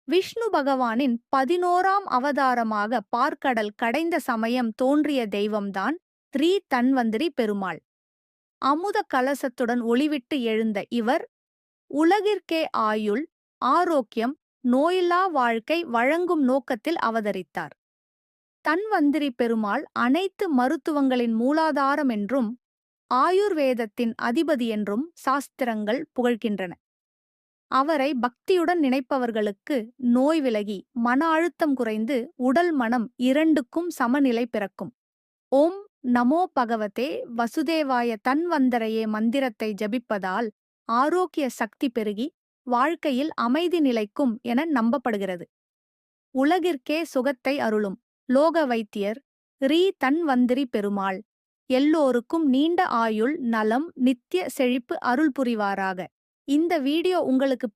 விஷ்ணு பகவானின் 11ஆம் அவதாரமாக பார்க்கடல் கடைந்த சமயம் தோன்றிய தெய்வம்தான் ஸ்ரீ தன்வந்திரி பெருமாள். அமுத கலசத்துடன் ஒளிவிட்டு எழுந்த இவர் உலகிற்கே ஆயுள், ஆரோக்கியம், நோயில்லா வாழ்க்கை வழங்கும் நோக்கத்தில் அவதரித்தார். தன்வந்திரி பெருமாள் அனைத்து மருத்துவங்களின் மூலாதாரம் என்றும் ஆயுர்வேதத்தின் அதிபதி என்றும் சாஸ்திரங்கள் புகழ்கின்றன. அவரை பக்தியுடன் நினைப்பவர்களுக்கு நோய் விலகி மன அழுத்தம் குறைந்து உடல் மனம் இரண்டுக்கும் சமநிலை பிறக்கும். ஓம் நமோ பகவதே வசுதேவாய தன்வந்தரையே மந்திரத்தை ஜபிப்பதால் ஆரோக்கிய சக்தி பெருகி வாழ்க்கையில் அமைதி நிலைக்கும் என நம்பப்படுகிறது. உலகிற்கே சுகத்தை அருளும் லோக வைத்தியர் ரீ தன்வந்திரி பெருமாள் எல்லோருக்கும் நீண்ட ஆயுள், நலம், நித்திய செழிப்பு அருள் புரிவாராக. இந்த வீடியோ உங்களுக்கு